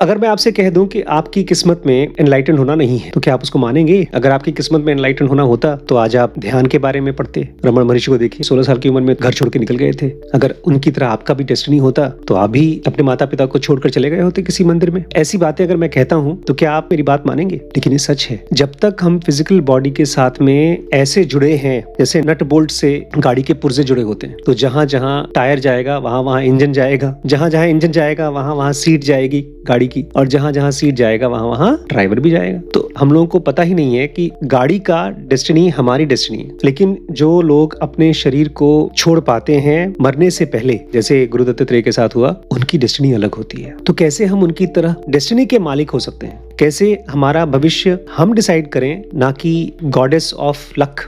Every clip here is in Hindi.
अगर मैं आपसे कह दूं कि आपकी किस्मत में एनलाइटन होना नहीं है, तो क्या आप उसको मानेंगे? अगर आपकी किस्मत में एनलाइटन होना होता, तो आज आप ध्यान के बारे में पढ़ते। रमन महर्षि को देखिए, 16 साल की उम्र में घर छोड़ के निकल गए थे। अगर उनकी तरह आपका भी डेस्टिनी होता, तो आप भी अपने माता पिता को छोड़कर चले गए होते किसी मंदिर में। ऐसी बातें अगर मैं कहता हूँ, तो क्या आप मेरी बात मानेंगे? लेकिन ये सच है। जब तक हम फिजिकल बॉडी के साथ में ऐसे जुड़े हैं जैसे नट बोल्ट से गाड़ी के पुर्जे जुड़े होते हैं, तो जहां जहां टायर जाएगा वहां वहां इंजन जाएगा, जहां जहां इंजन जाएगा वहां वहां सीट जाएगी गाड़ी की, और जहां जहां सीट जाएगा वहां वहां ड्राइवर भी जाएगा। तो हम लोगों को पता ही नहीं है कि गाड़ी का डेस्टिनी हमारी डेस्टिनी है। लेकिन जो लोग अपने शरीर को छोड़ पाते हैं मरने से पहले, जैसे गुरु दत्तात्रेय के साथ हुआ, उनकी डेस्टिनी अलग होती है। तो कैसे हम उनकी तरह डेस्टिनी के मालिक हो सकते हैं? कैसे हमारा भविष्य हम डिसाइड करें, ना कि गॉडेस ऑफ लक।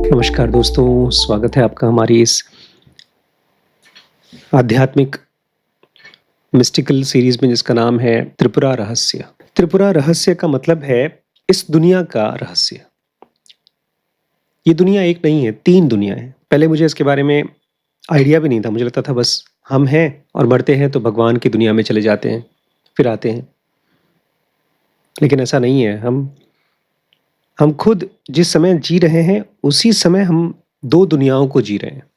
नमस्कार दोस्तों, स्वागत है आपका हमारी इस आध्यात्मिक मिस्टिकल सीरीज में, जिसका नाम है त्रिपुरा रहस्य। त्रिपुरा रहस्य का मतलब है इस दुनिया का रहस्य। ये दुनिया एक नहीं है, 3 दुनिया है। पहले मुझे इसके बारे में आइडिया भी नहीं था। मुझे लगता था बस हम हैं और मरते हैं तो भगवान की दुनिया में चले जाते हैं, फिर आते हैं। लेकिन ऐसा नहीं है। हम खुद जिस समय जी रहे हैं उसी समय हम 2 दुनियाओं को जी रहे हैं।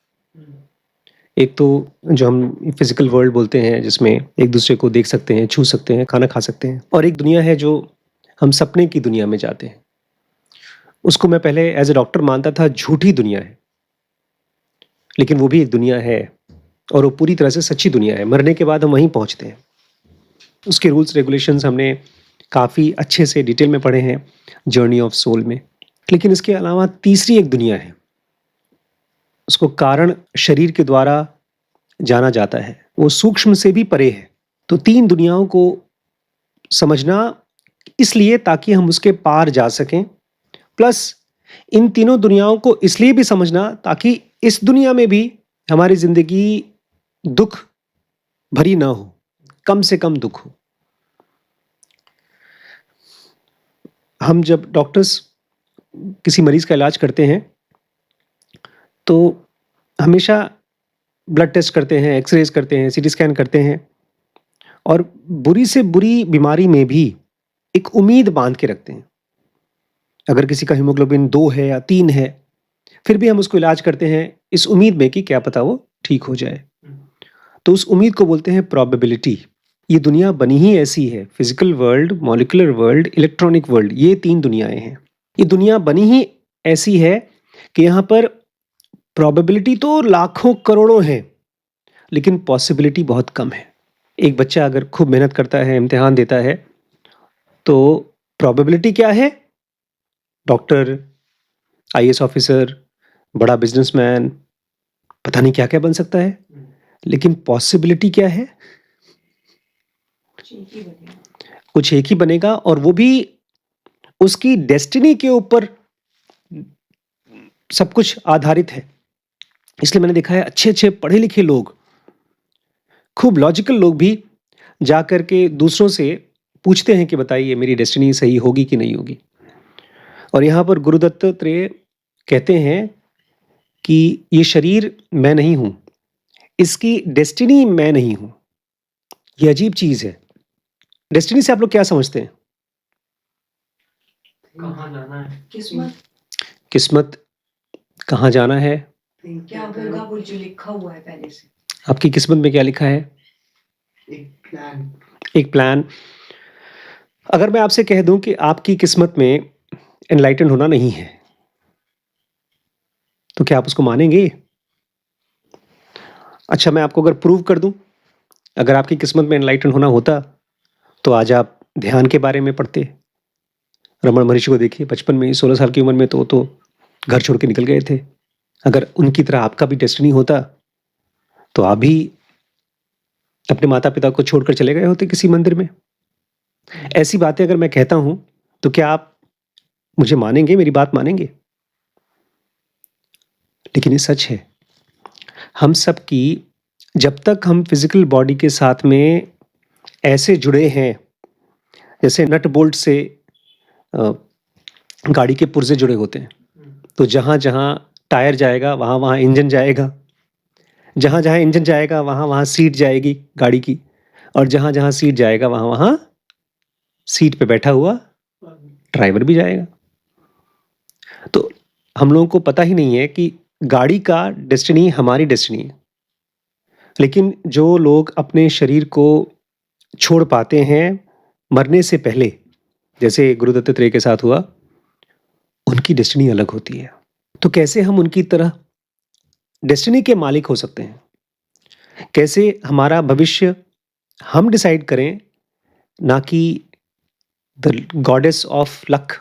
एक तो जो हम फिजिकल वर्ल्ड बोलते हैं, जिसमें एक दूसरे को देख सकते हैं, छू सकते हैं, खाना खा सकते हैं, और एक दुनिया है जो हम सपने की दुनिया में जाते हैं। उसको मैं पहले एज ए डॉक्टर मानता था झूठी दुनिया है, लेकिन वो भी एक दुनिया है और वो पूरी तरह से सच्ची दुनिया है। मरने के बाद हम वहीं पहुंचते हैं। उसके रूल्स रेगुलेशंस हमने काफ़ी अच्छे से डिटेल में पढ़े हैं जर्नी ऑफ सोल में। लेकिन इसके अलावा तीसरी एक दुनिया है, उसको कारण शरीर के द्वारा जाना जाता है। वो सूक्ष्म से भी परे है। तो 3 दुनियाओं को समझना इसलिए ताकि हम उसके पार जा सकें, प्लस इन तीनों दुनियाओं को इसलिए भी समझना ताकि इस दुनिया में भी हमारी जिंदगी दुख भरी ना हो, कम से कम दुख हो। हम जब डॉक्टर्स किसी मरीज का इलाज करते हैं तो हमेशा ब्लड टेस्ट करते हैं, एक्सरेज करते हैं, सीटी स्कैन करते हैं, और बुरी से बुरी बीमारी में भी एक उम्मीद बांध के रखते हैं। अगर किसी का हीमोग्लोबिन 2 है या 3 है, फिर भी हम उसको इलाज करते हैं इस उम्मीद में कि क्या पता वो ठीक हो जाए। तो उस उम्मीद को बोलते हैं प्रोबेबिलिटी। ये दुनिया बनी ही ऐसी है। Physical world, molecular world, electronic world, ये 3 दुनियाएं हैं। ये दुनिया बनी ही ऐसी है कि यहाँ पर प्रोबेबिलिटी तो लाखों करोड़ों है, लेकिन पॉसिबिलिटी बहुत कम है। एक बच्चा अगर खूब मेहनत करता है, इम्तिहान देता है, तो प्रोबेबिलिटी क्या है? डॉक्टर, आईएएस ऑफिसर, बड़ा बिजनेसमैन, पता नहीं क्या क्या बन सकता है। लेकिन पॉसिबिलिटी क्या है? कुछ एक ही बनेगा, और वो भी उसकी डेस्टिनी के ऊपर सब कुछ आधारित है। इसलिए मैंने देखा है अच्छे अच्छे पढ़े लिखे लोग, खूब लॉजिकल लोग भी जाकर के दूसरों से पूछते हैं कि बताइए मेरी डेस्टिनी सही होगी कि नहीं होगी। और यहाँ पर गुरु दत्तात्रेय कहते हैं कि ये शरीर मैं नहीं हूं, इसकी डेस्टिनी मैं नहीं हूं। ये अजीब चीज है। डेस्टिनी से आप लोग क्या समझते हैं? कहाँ जाना है, किस्मत कहाँ जाना है, क्या होगा वो जो लिखा हुआ है पहले से। आपकी किस्मत में क्या लिखा है? एक प्लान। अगर मैं आपसे कह दूं कि आपकी किस्मत में एनलाइटन होना नहीं है, तो क्या आप उसको मानेंगे? अच्छा, मैं आपको अगर प्रूव कर दूं, अगर आपकी किस्मत में एनलाइटन होना होता, तो आज आप ध्यान के बारे में पढ़ते। रमन महर्षि को देखिए, बचपन में ही 16 साल की उम्र में तो घर छोड़ के निकल गए थे। अगर उनकी तरह आपका भी डेस्टिनी होता, तो आप भी अपने माता पिता को छोड़कर चले गए होते किसी मंदिर में। ऐसी बातें अगर मैं कहता हूं, तो क्या आप मुझे मानेंगे, मेरी बात मानेंगे? लेकिन ये सच है। हम सब की, जब तक हम फिजिकल बॉडी के साथ में ऐसे जुड़े हैं जैसे नट बोल्ट से गाड़ी के पुर्जे जुड़े होते हैं, तो जहां जहां टायर जाएगा वहां वहां इंजन जाएगा, जहां जहां इंजन जाएगा वहां वहां सीट जाएगी गाड़ी की, और जहाँ जहाँ सीट जाएगा वहाँ वहाँ सीट पे बैठा हुआ ड्राइवर भी जाएगा। तो हम लोगों को पता ही नहीं है कि गाड़ी का डेस्टिनी हमारी डेस्टिनी है। लेकिन जो लोग अपने शरीर को छोड़ पाते हैं मरने से पहले, जैसे गुरु दत्तात्रेय के साथ हुआ, उनकी डेस्टिनी अलग होती है। तो कैसे हम उनकी तरह डेस्टिनी के मालिक हो सकते हैं? कैसे हमारा भविष्य हम डिसाइड करें, ना कि द गॉडेस ऑफ लक।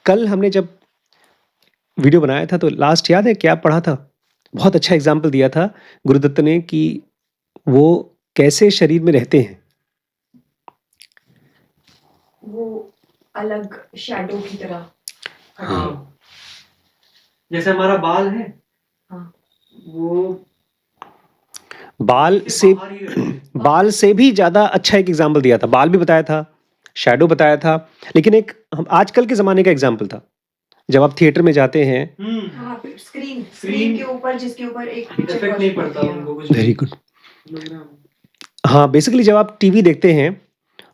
कल हमने जब वीडियो बनाया था तो लास्ट याद है क्या पढ़ा था? बहुत अच्छा एग्जाम्पल दिया था गुरुदत्त ने कि वो कैसे शरीर में रहते हैं। वो अलग शैडो की तरह। हाँ। जैसे हमारा बाल है, हाँ। वो बाल से बाहर ही रहते हैं। बाल से भी ज्यादा अच्छा एक एग्जाम्पल दिया था। बाल भी बताया था, शैडो बताया था, लेकिन एक हम आजकल के जमाने का एग्जाम्पल था। जब आप थिएटर में जाते हैं, हाँ, स्क्रीन के ऊपर जिसके ऊपर एक पिक्चर इफेक्ट नहीं पड़ता उनको कुछ। Very good. हाँ, बेसिकली जब आप टीवी देखते हैं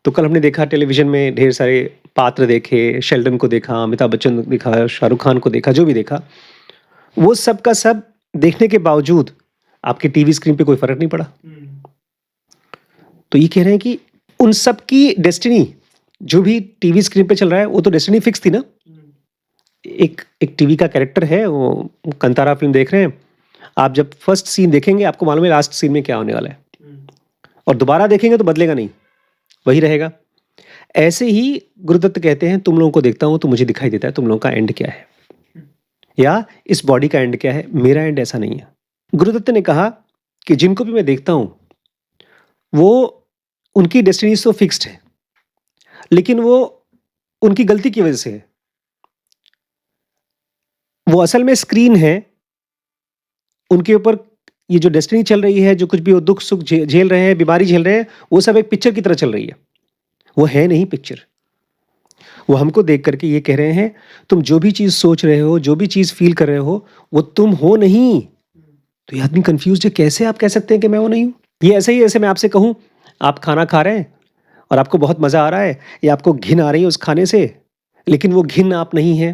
तो कल हमने देखा टेलीविजन में ढेर सारे पात्र देखे, शेल्डन को देखा, अमिताभ बच्चन को देखा, शाहरुख खान को देखा, जो भी देखा, वो सब का सब देखने के बावजूद आपके टीवी स्क्रीन पे कोई फर्क नहीं पड़ा। तो ये कह रहे हैं कि उन सब की डेस्टिनी जो भी टीवी स्क्रीन पे चल रहा है वो तो डेस्टिनी फिक्स थी ना। एक टीवी का कैरेक्टर है, वो कंतारा फिल्म देख रहे हैं आप, जब फर्स्ट सीन देखेंगे आपको मालूम है लास्ट सीन में क्या होने वाला है, और दोबारा देखेंगे तो बदलेगा नहीं, वही रहेगा। ऐसे ही गुरुदत्त कहते हैं तुम लोगों को देखता हूं तो मुझे दिखाई देता है तुम लोगों का एंड क्या है, या इस बॉडी का एंड क्या है। मेरा एंड ऐसा नहीं है। गुरुदत्त ने कहा कि जिनको भी मैं देखता हूं वो उनकी डेस्टिनीज तो फिक्स्ड है, लेकिन वो उनकी गलती की वजह से है। वो असल में स्क्रीन है, उनके ऊपर ये जो डेस्टिनी चल रही है, जो कुछ भी वो दुख सुख झेल रहे हैं, बीमारी झेल रहे हैं, वो सब एक पिक्चर की तरह चल रही है। वो है नहीं पिक्चर। वो हमको देख करके ये कह रहे हैं तुम जो भी चीज सोच रहे हो, जो भी चीज फील कर रहे हो, वो तुम हो नहीं। तो ये आदमी कंफ्यूज है, कैसे आप कह सकते हैं कि मैं वो नहीं हूं? ये ऐसे ही, ऐसे मैं आपसे कहूं आप खाना खा रहे हैं और आपको बहुत मजा आ रहा है, या आपको घिन आ रही है उस खाने से, लेकिन वो घिन आप नहीं है,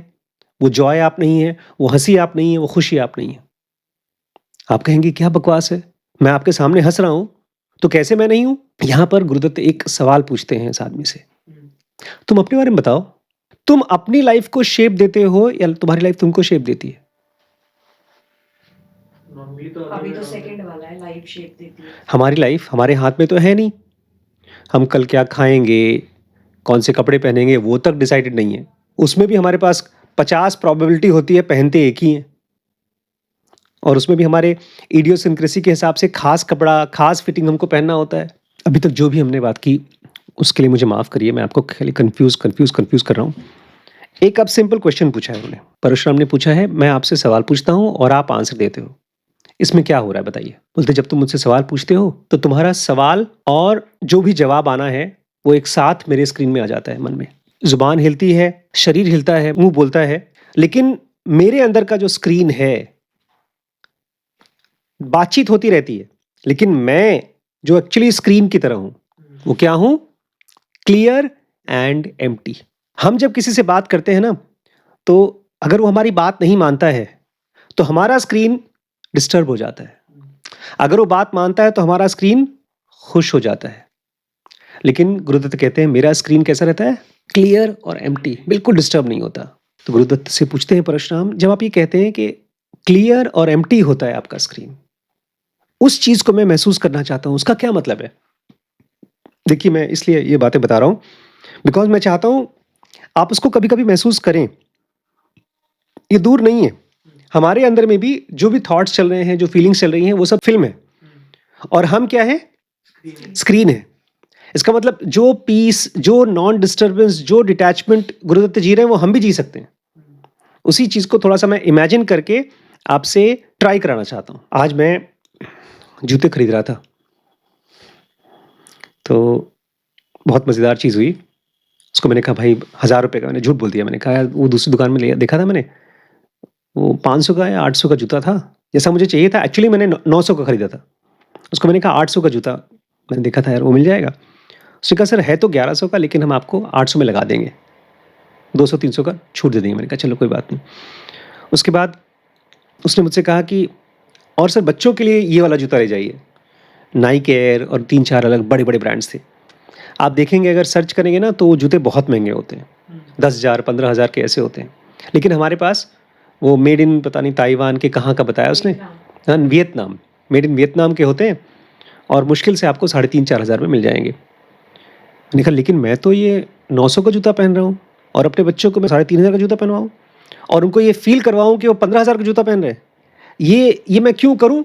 वो जॉय आप नहीं है, वो हंसी आप नहीं है, वो खुशी आप नहीं है। आप कहेंगे क्या बकवास है, मैं आपके सामने हंस रहा हूं तो कैसे मैं नहीं हूं? यहां पर गुरुदत्त एक सवाल पूछते हैं इस आदमी से, तुम अपने बारे में बताओ, तुम अपनी लाइफ को शेप देते हो या तुम्हारी लाइफ तुमको शेप देती है? अभी तो सेकंड वाला है, लाइफ शेप देती है। हमारी लाइफ हमारे हाथ में तो है नहीं। हम कल क्या खाएंगे, कौन से कपड़े पहनेंगे, वो तक डिसाइडेड नहीं है। उसमें भी हमारे पास 50 प्रोबेबिलिटी होती है, पहनते एक ही हैं, और उसमें भी हमारे इडियोसिंक्रेसी के हिसाब से खास कपड़ा, खास फिटिंग हमको पहनना होता है। अभी तक जो भी हमने बात की उसके लिए मुझे माफ करिए, मैं आपको खाली कंफ्यूज कर रहा हूँ। एक अब सिंपल क्वेश्चन पूछा है उन्होंने, परशुराम ने पूछा है मैं आपसे सवाल पूछता हूँ और आप आंसर देते हो, इसमें क्या हो रहा है बताइए? बोलते जब तुम मुझसे सवाल पूछते हो तो तुम्हारा सवाल और जो भी जवाब आना है वो एक साथ मेरे स्क्रीन में आ जाता है मन में। जुबान हिलती है, शरीर हिलता है, मुंह बोलता है, लेकिन मेरे अंदर का जो स्क्रीन है, बातचीत होती रहती है, लेकिन मैं जो एक्चुअली स्क्रीन की तरह हूं वो क्या हूं? Clear and empty. हम जब किसी से बात करते हैं ना, तो अगर वो हमारी बात नहीं मानता है तो हमारा स्क्रीन डिस्टर्ब हो जाता है। अगर वो बात मानता है तो हमारा स्क्रीन खुश हो जाता है। लेकिन गुरुदत्त कहते हैं मेरा स्क्रीन कैसा रहता है? क्लियर और एम्प्टी, बिल्कुल डिस्टर्ब नहीं होता। तो गुरुदत्त से पूछते हैं परशुराम, जब आप ये कहते हैं कि क्लियर और एम्प्टी होता है आपका स्क्रीन, उस चीज को मैं महसूस करना चाहता हूं, उसका क्या मतलब है? देखिए मैं इसलिए ये बातें बता रहा हूं बिकॉज मैं चाहता हूं आप उसको कभी कभी महसूस करें। ये दूर नहीं है, हमारे अंदर में भी जो भी थॉट्स चल रहे हैं, जो फीलिंग्स चल रही हैं, वो सब फिल्म है, और हम क्या है? स्क्रीन है। इसका मतलब जो पीस, जो नॉन डिस्टर्बेंस, जो डिटैचमेंट गुरुदत्त जी रहे हैं वो हम भी जी सकते हैं। उसी चीज को थोड़ा सा मैं इमेजिन करके आपसे ट्राई कराना चाहता हूं। आज मैं जूते खरीद रहा था तो बहुत मजेदार चीज हुई। उसको मैंने कहा भाई 1000 रुपए का, मैंने झूठ बोल दिया, मैंने कहा वो दूसरी दुकान में ले देखा था मैंने, वो 500 का या 800 का जूता था, जैसा मुझे चाहिए था। एक्चुअली मैंने 900 का खरीदा था, उसको मैंने कहा 800 का जूता मैंने देखा था यार, वो मिल जाएगा? उसने कहा सर है तो 1100 का, लेकिन हम आपको 800 में लगा देंगे, 200-300 का छूट दे देंगे। मैंने कहा चलो कोई बात नहीं। उसके बाद उसने मुझसे कहा कि और सर बच्चों के लिए ये वाला जूता ले जाइए। नाइक एयर और 3-4 अलग बड़े बड़े ब्रांड्स थे। आप देखेंगे अगर सर्च करेंगे ना तो वो जूते बहुत महंगे होते हैं, 10,000 15,000 के ऐसे होते हैं। लेकिन हमारे पास वो मेड इन पता नहीं ताइवान के कहाँ का बताया उसने, हाँ वियतनाम, मेड इन वियतनाम के होते हैं और मुश्किल से आपको 3,500-4 हज़ार में मिल जाएंगे। मैंने कहा लेकिन मैं तो ये 900 का जूता पहन रहा हूँ और अपने बच्चों को मैं 3,500 का जूता पहनवाऊँ और उनको ये फील करवाऊँ कि वो 15,000 का जूता पहन रहे हैं, ये मैं क्यों करूँ?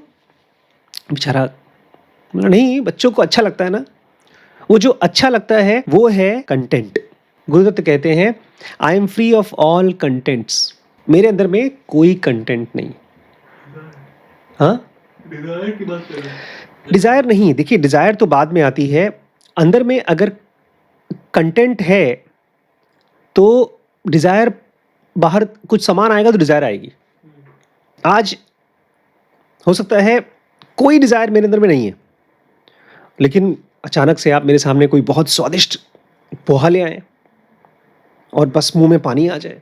बेचारा बोला नहीं, बच्चों को अच्छा लगता है ना। वो जो अच्छा लगता है वो है कंटेंट। गुरुदत्त कहते हैं I am free of all contents, मेरे अंदर में कोई कंटेंट नहीं। हाँ, डिजायर की बात कर रहे हैं। डिज़ायर नहीं, देखिए डिज़ायर तो बाद में आती है। अंदर में अगर कंटेंट है तो डिज़ायर, बाहर कुछ सामान आएगा तो डिज़ायर आएगी। आज हो सकता है कोई डिज़ायर मेरे अंदर में नहीं है, लेकिन अचानक से आप मेरे सामने कोई बहुत स्वादिष्ट पोहा ले आए और बस मुंह में पानी आ जाए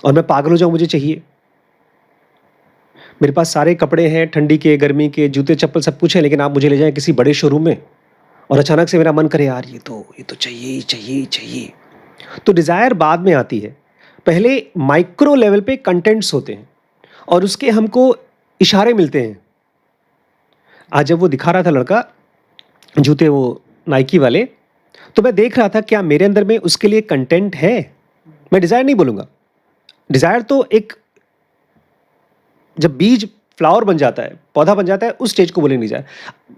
और मैं पागल हो जाऊं, मुझे चाहिए। मेरे पास सारे कपड़े हैं, ठंडी के, गर्मी के, जूते चप्पल सब कुछ है, लेकिन आप मुझे ले जाएं किसी बड़े शोरूम में और अचानक से मेरा मन करे यार ये तो चाहिए चाहिए चाहिए। तो डिज़ायर बाद में आती है। पहले माइक्रो लेवल पे कंटेंट्स होते हैं और उसके हमको इशारे मिलते हैं। आज जब वो दिखा रहा था लड़का जूते, वो नाइकी वाले, तो मैं देख रहा था क्या मेरे अंदर में उसके लिए कंटेंट है। मैं डिज़ायर नहीं बोलूँगा, डिज़ायर तो एक जब बीज फ्लावर बन जाता है, पौधा बन जाता है, उस स्टेज को बोलेंगे डिज़ायर।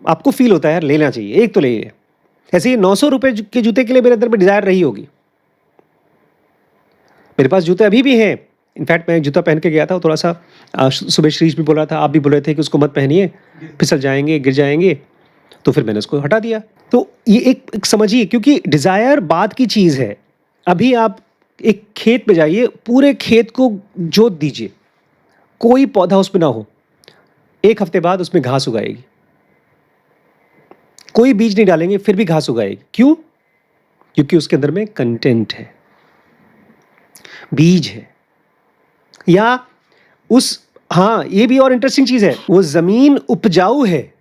आपको फील होता है यार लेना चाहिए, एक तो ले ले। ऐसे ही 900 रुपये के जूते के लिए मेरे अंदर में डिज़ायर रही होगी। मेरे पास जूते अभी भी हैं। इनफैक्ट मैं जूता पहन के गया था, थोड़ा सा सुबह श्रीश भी बोल रहा था, आप भी बोल रहे थे कि उसको मत पहनिए, फिसल जाएंगे, गिर जाएंगे, तो फिर मैंने उसको हटा दिया। तो ये एक समझिए, क्योंकि डिज़ायर बाद की चीज़ है। अभी आप एक खेत में जाइए, पूरे खेत को जोत दीजिए, कोई पौधा उसमें ना हो, 1 हफ्ते बाद उसमें घास उगाएगी। कोई बीज नहीं डालेंगे फिर भी घास उगाएगी। क्यों? क्योंकि उसके अंदर में कंटेंट है, बीज है। या हाँ, ये भी और इंटरेस्टिंग चीज है, वो जमीन उपजाऊ है,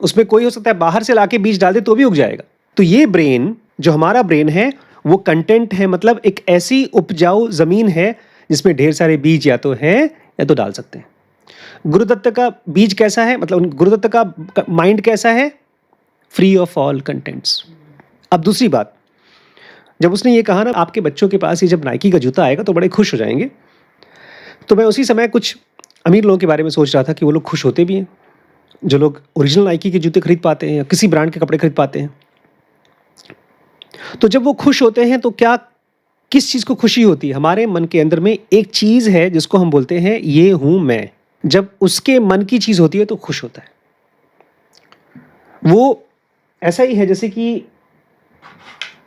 उसमें कोई हो सकता है बाहर से लाके बीज डाल दे तो भी उग जाएगा। तो ये ब्रेन, जो हमारा ब्रेन है, वो कंटेंट है, मतलब एक ऐसी उपजाऊ जमीन है जिसमें ढेर सारे बीज या तो हैं या तो डाल सकते हैं। गुरुदत्त का बीज कैसा है, मतलब गुरुदत्त का माइंड कैसा है? Free of all contents. अब दूसरी बात, जब उसने ये कहा ना आपके बच्चों के पास ये जब नाइकी का जूता आएगा तो बड़े खुश हो जाएंगे, तो मैं उसी समय कुछ अमीर लोगों के बारे में सोच रहा था कि वो लोग खुश होते भी हैं, जो लोग ओरिजिनल नाइकी के जूते खरीद पाते हैं या किसी ब्रांड के कपड़े खरीद पाते हैं। तो जब वो खुश होते हैं तो क्या, किस चीज़ को खुशी होती है? हमारे मन के अंदर में एक चीज़ है जिसको हम बोलते हैं ये हूँ मैं। जब उसके मन की चीज़ होती है तो खुश होता है। वो ऐसा ही है जैसे कि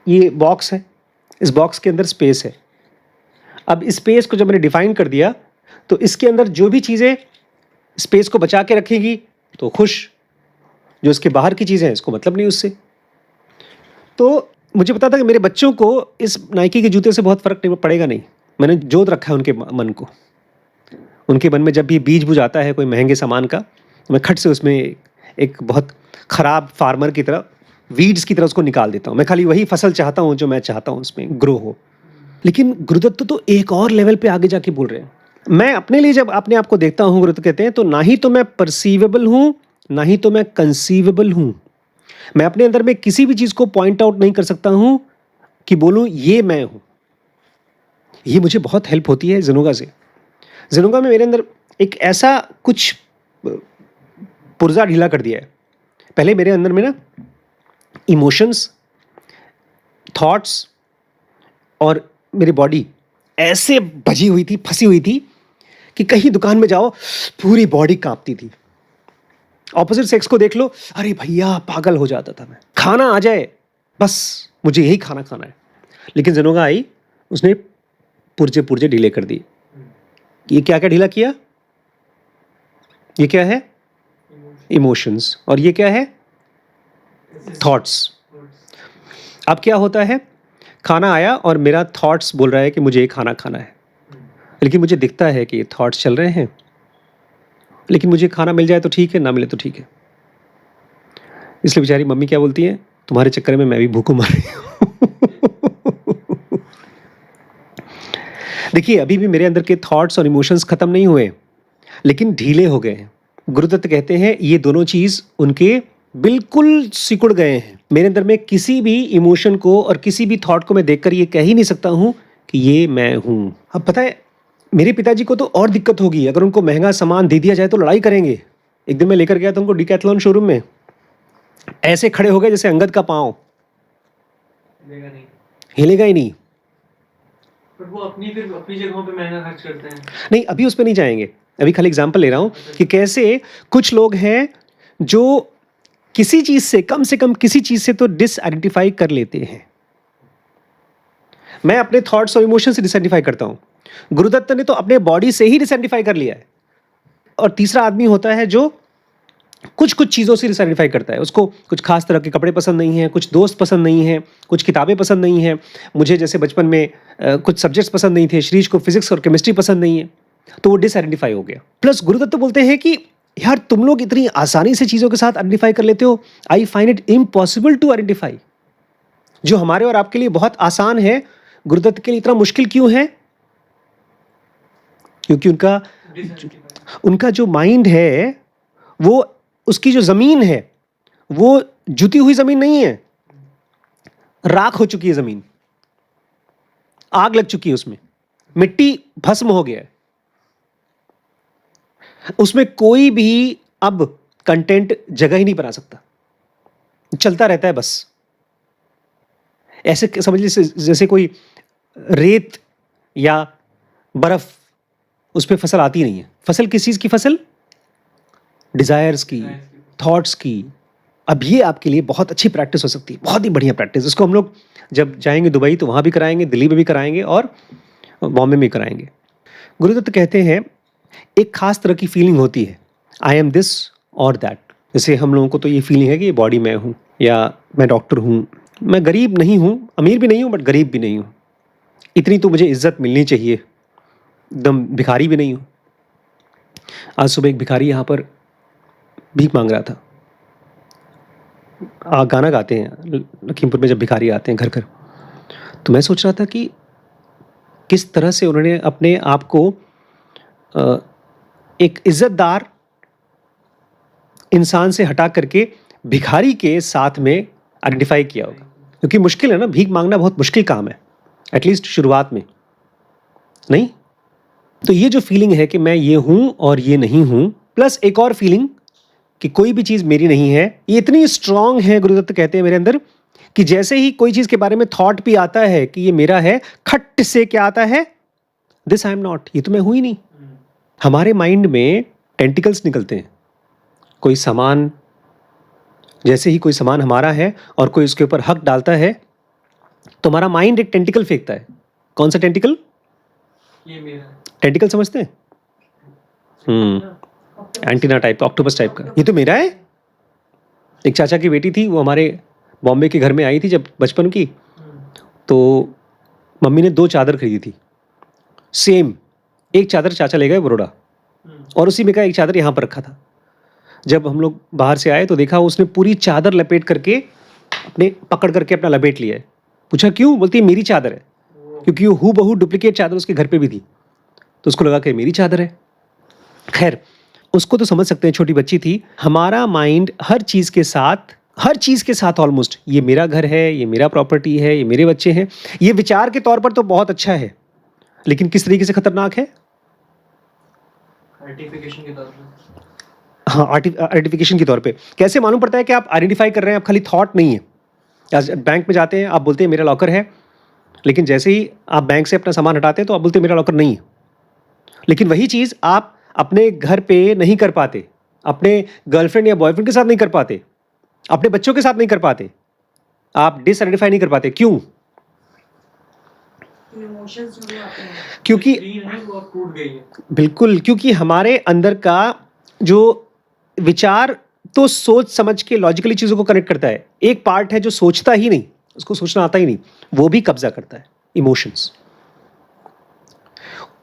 ये बॉक्स है, इस बॉक्स के अंदर स्पेस है। अब स्पेस को जब मैंने डिफाइन कर दिया तो इसके अंदर जो भी चीज़ें स्पेस को बचा के रखेगी तो खुश, जो इसके बाहर की चीज़ें हैं इसको मतलब नहीं उससे। तो मुझे पता था कि मेरे बच्चों को इस नाइकी के जूते से बहुत फ़र्क नहीं पड़ेगा। नहीं, मैंने जोत रखा है उनके मन को। उनके मन में जब भी बीज बुझ आता है कोई महंगे सामान का, तो मैं खट से उसमें एक बहुत ख़राब फार्मर की तरह, वीड्स की तरह उसको निकाल देता हूँ। मैं खाली वही फसल चाहता हूँ जो मैं चाहता हूँ उसमें ग्रो हो। लेकिन गुरुदत्त तो एक और लेवल पे आगे जाके बोल रहे हैं। मैं अपने लिए जब अपने आप को देखता हूँ, गुरुदत्त कहते हैं, तो ना ही तो मैं परसीवेबल हूँ, ना ही तो मैं कंसीवेबल हूँ। मैं अपने अंदर में किसी भी चीज़ को पॉइंट आउट नहीं कर सकता हूँ कि बोलूँ ये मैं हूँ। ये मुझे बहुत हेल्प होती है ज़ेनोगा से। ज़ेनोगा में मेरे अंदर एक ऐसा कुछ पुर्जा ढीला कर दिया है। पहले मेरे अंदर में ना इमोशंस, थॉट्स और मेरी बॉडी ऐसे भजी हुई थी, फंसी हुई थी कि कहीं दुकान में जाओ पूरी बॉडी कांपती थी। ऑपोजिट सेक्स को देख लो, अरे भैया पागल हो जाता था मैं। खाना आ जाए बस मुझे यही खाना खाना है। लेकिन ज़ेनोगा आई, उसने पुर्जे पुर्जे ढीले कर दिए। ये क्या क्या ढीला किया? ये क्या है? इमोशंस। और ये क्या है? थॉट्स। अब क्या होता है, खाना आया और मेरा थॉट्स बोल रहा है कि मुझे ये खाना खाना है, लेकिन मुझे दिखता है कि ये थॉट्स चल रहे हैं, लेकिन मुझे खाना मिल जाए तो ठीक है, ना मिले तो ठीक है। इसलिए बेचारी मम्मी क्या बोलती है, तुम्हारे चक्कर में मैं भी भूखों मर रही हूँ। देखिए, अभी भी मेरे अंदर के थॉट्स और इमोशंस खत्म नहीं हुए, लेकिन ढीले हो गए हैं। गुरुदत्त कहते हैं ये दोनों चीज उनके बिल्कुल सिकुड़ गए हैं। मेरे अंदर में किसी भी इमोशन को और किसी भी थॉट को मैं देखकर ये कह ही नहीं सकता हूं कि ये मैं हूं। अब पता है, मेरे पिताजी को तो और दिक्कत होगी, अगर उनको महंगा सामान दे दिया जाए तो लड़ाई करेंगे। एक दिन मैं लेकर गया था उनको डिकैथलॉन शोरूम में, ऐसे खड़े हो गए जैसे अंगद का पांव, हिलेगा नहीं। हिलेगा ही नहीं। पर वो फिर अपनी जगहों पे महंगा खर्च करते हैं। नहीं, अभी उस पर नहीं जाएंगे, अभी खाली एग्जाम्पल ले रहा हूं कि कैसे कुछ लोग हैं जो किसी चीज से कम किसी चीज से तो डिसआइडेंटिफाई कर लेते हैं। मैं अपने थॉट्स और इमोशन से डिसआइडेंटिफाई करता हूं, गुरुदत्त ने तो अपने बॉडी से ही डिसआइडेंटिफाई कर लिया है। और तीसरा आदमी होता है जो कुछ चीज़ों से डिसआइडेंटिफाई करता है, उसको कुछ खास तरह के कपड़े पसंद नहीं हैं, कुछ दोस्त पसंद नहीं हैं, कुछ किताबें पसंद नहीं हैं। मुझे जैसे बचपन में कुछ सब्जेक्ट्स पसंद नहीं थे, श्रीज को फिजिक्स और केमिस्ट्री पसंद नहीं है, तो वो डिसआइडेंटिफाई हो गया। प्लस गुरुदत्त बोलते हैं कि यार तुम लोग इतनी आसानी से चीज़ों के साथ आइडेंटिफाई कर लेते हो, I find it impossible to identify. जो हमारे और आपके लिए बहुत आसान है, गुरुदत्त के लिए इतना मुश्किल क्यों है? क्योंकि उनका जो माइंड है, वो उसकी जो जमीन है वो जुती हुई जमीन नहीं है, राख हो चुकी है जमीन, आग लग चुकी है उसमें, मिट्टी भस्म हो गया है, उसमें कोई भी अब कंटेंट जगह ही नहीं बना सकता, चलता रहता है बस। ऐसे समझ लीजिए जैसे कोई रेत या बर्फ, उस पर फसल आती नहीं है। फसल किस चीज की? फसल डिजायर्स की, थॉट्स की। अब ये आपके लिए बहुत अच्छी प्रैक्टिस हो सकती है, बहुत ही बढ़िया प्रैक्टिस। इसको हम लोग जब जाएंगे दुबई तो वहाँ भी कराएंगे, दिल्ली में भी कराएंगे और बॉम्बे में भी कराएंगे। गुरुदत्त कहते हैं एक खास तरह की फीलिंग होती है, आई एम दिस और दैट। जैसे हम लोगों को तो ये फीलिंग है कि ये बॉडी मैं हूँ, या मैं डॉक्टर हूँ, मैं गरीब नहीं हूँ, अमीर भी नहीं हूँ, बट गरीब भी नहीं हूँ, इतनी तो मुझे इज्जत मिलनी चाहिए, एकदम भिखारी भी नहीं हूँ। आज सुबह एक भिखारी यहाँ पर भीख मांग रहा था। गाना गाते हैं लखीमपुर में जब भिखारी आते हैं घर घर, तो मैं सोच रहा था कि किस तरह से उन्होंने अपने आप को एक इज्जतदार इंसान से हटा करके भिखारी के साथ में आइडेंटिफाई किया होगा। क्योंकि मुश्किल है ना, भीख मांगना बहुत मुश्किल काम है, एटलीस्ट शुरुआत में, नहीं? तो ये जो फीलिंग है कि मैं ये हूं और ये नहीं हूं, प्लस एक और फीलिंग कि कोई भी चीज़ मेरी नहीं है, ये इतनी स्ट्रांग है, गुरुदत्त कहते हैं मेरे अंदर, कि जैसे ही कोई चीज़ के बारे में थॉट भी आता है कि ये मेरा है, खट से क्या आता है? दिस आई एम नॉट, ये तो मैं हूं ही नहीं। हमारे माइंड में टेंटिकल्स निकलते हैं। कोई सामान, जैसे ही कोई सामान हमारा है और कोई उसके ऊपर हक डालता है, तो हमारा माइंड एक टेंटिकल फेंकता है। कौन सा टेंटिकल? ये मेरा टेंटिकल समझते हैं? एंटीना टाइप, ऑक्टोपस टाइप का, ये तो मेरा है। एक चाचा की बेटी थी, वो हमारे बॉम्बे के घर में आई थी जब बचपन की, तो मम्मी ने 2 चादर खरीदी थी सेम। एक चादर चाचा ले गए बड़ौदा, और उसी में का एक चादर यहाँ पर रखा था। जब हम लोग बाहर से आए तो देखा उसने पूरी चादर लपेट करके अपने पकड़ करके अपना लपेट लिया है। पूछा क्यों? बोलती है मेरी चादर है, क्योंकि वो हूबहू डुप्लीकेट चादर उसके घर पे भी थी, तो उसको लगा कि मेरी चादर है। खैर, उसको तो समझ सकते हैं, छोटी बच्ची थी। हमारा माइंड हर चीज़ के साथ ऑलमोस्ट, ये मेरा घर है, ये मेरा प्रॉपर्टी है, ये मेरे बच्चे हैं, ये विचार के तौर पर तो बहुत अच्छा है, लेकिन किस तरीके से खतरनाक है? आर्टिफिकेशन के तौर पे। हाँ, आइडेंटिफिकेशन के तौर पे। कैसे मालूम पड़ता है कि आप आइडेंटिफाई कर रहे हैं, आप खाली थॉट नहीं है। आज बैंक में जाते हैं, आप बोलते हैं मेरा लॉकर है, लेकिन जैसे ही आप बैंक से अपना सामान हटाते हैं तो आप बोलते हैं मेरा लॉकर नहीं है। लेकिन वही चीज़ आप अपने घर पे नहीं कर पाते, अपने गर्लफ्रेंड या बॉयफ्रेंड के साथ नहीं कर पाते, अपने बच्चों के साथ नहीं कर पाते, आप डिसआइडेंटिफाई नहीं कर पाते। क्यों? इमोशंस जो आते हैं, क्योंकि स्क्रीन है वो अब टूट गई है। बिल्कुल, क्योंकि हमारे अंदर का जो विचार तो सोच समझ के लॉजिकली चीज़ों को कनेक्ट करता है। एक पार्ट है जो सोचता ही नहीं, उसको सोचना आता ही नहीं, वो भी कब्जा करता है, इमोशंस।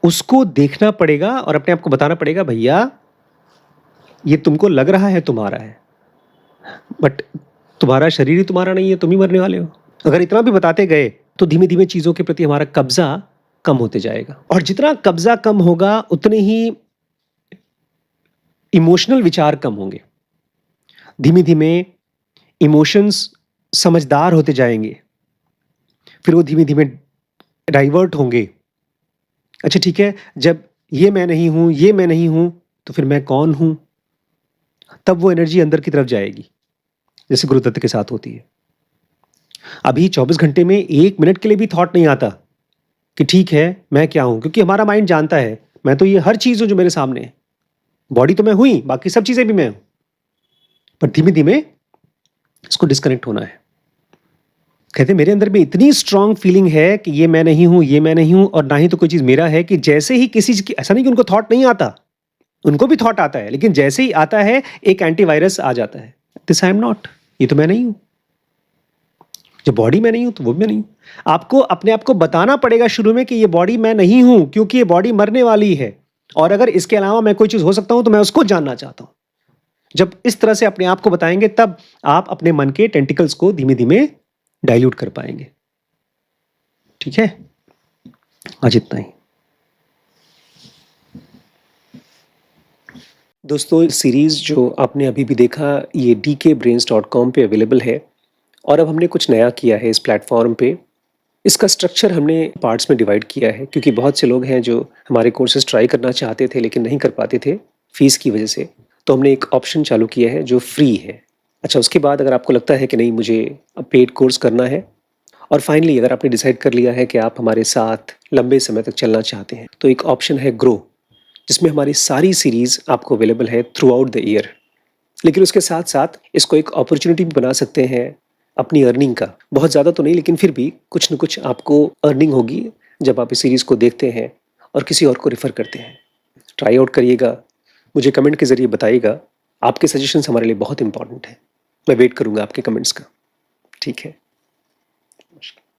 उसको देखना पड़ेगा और अपने आप को बताना पड़ेगा, भैया ये तुमको लग रहा है तुम्हारा है, बट तुम्हारा शरीर ही तुम्हारा नहीं है, तुम ही मरने वाले हो। अगर इतना भी बताते गए तो धीमे धीमे चीज़ों के प्रति हमारा कब्जा कम होते जाएगा, और जितना कब्जा कम होगा उतने ही इमोशनल विचार कम होंगे। धीमे धीमे इमोशंस समझदार होते जाएंगे, फिर वो धीमे धीमे डाइवर्ट होंगे। अच्छा ठीक है, जब ये मैं नहीं हूं, ये मैं नहीं हूं, तो फिर मैं कौन हूं? तब वो एनर्जी अंदर की तरफ जाएगी, जैसे गुरुदत्त के साथ होती है। अभी 24 घंटे में 1 मिनट के लिए भी थॉट नहीं आता कि ठीक है मैं क्या हूं, क्योंकि हमारा माइंड जानता है मैं तो ये हर चीज हूं जो मेरे सामने है। बॉडी तो मैं हुई, बाकी सब चीजें भी मैं हूं। पर धीमे धीमे इसको डिस्कनेक्ट होना है। कहते मेरे अंदर में इतनी स्ट्रांग फीलिंग है कि ये मैं नहीं हूं, ये मैं नहीं हूं, और ना ही तो कोई चीज मेरा है, कि जैसे ही किसी चीज की, ऐसा नहीं कि उनको थॉट नहीं आता, उनको भी थॉट आता है, लेकिन जैसे ही आता है एक एंटीवायरस आ जाता है, दिस आई एम नॉट, ये तो मैं नहीं हूं। जब बॉडी में नहीं हूं तो वो भी मैं नहीं हूं। आपको अपने आप को बताना पड़ेगा शुरू में कि ये बॉडी मैं नहीं हूं, क्योंकि ये बॉडी मरने वाली है, और अगर इसके अलावा मैं कोई चीज हो सकता हूं तो मैं उसको जानना चाहता हूं। जब इस तरह से अपने आप को बताएंगे तब आप अपने मन के टेंटिकल्स को धीमे धीमे डाइल्यूट कर पाएंगे। ठीक है, आज इतना ही। दोस्तों, सीरीज जो आपने अभी भी देखा ये dkbrains.com पे अवेलेबल है, और अब हमने कुछ नया किया है इस प्लेटफॉर्म पे। इसका स्ट्रक्चर हमने पार्ट्स में डिवाइड किया है, क्योंकि बहुत से लोग हैं जो हमारे कोर्सेज ट्राई करना चाहते थे लेकिन नहीं कर पाते थे फीस की वजह से। तो हमने एक ऑप्शन चालू किया है जो फ्री है। अच्छा, उसके बाद अगर आपको लगता है कि नहीं मुझे अब पेड कोर्स करना है, और फाइनली अगर आपने डिसाइड कर लिया है कि आप हमारे साथ लंबे समय तक चलना चाहते हैं, तो एक ऑप्शन है ग्रो, जिसमें हमारी सारी सीरीज़ आपको अवेलेबल है थ्रू आउट द ईयर। लेकिन उसके साथ साथ इसको एक अपॉर्चुनिटी भी बना सकते हैं अपनी अर्निंग का। बहुत ज़्यादा तो नहीं, लेकिन फिर भी कुछ न कुछ आपको अर्निंग होगी जब आप इस सीरीज़ को देखते हैं और किसी और को रेफ़र करते हैं। ट्राई आउट करिएगा, मुझे कमेंट के ज़रिए बताइएगा। आपके सजेशंस हमारे लिए बहुत इंपॉर्टेंट है। मैं वेट करूँगा आपके कमेंट्स का। ठीक है।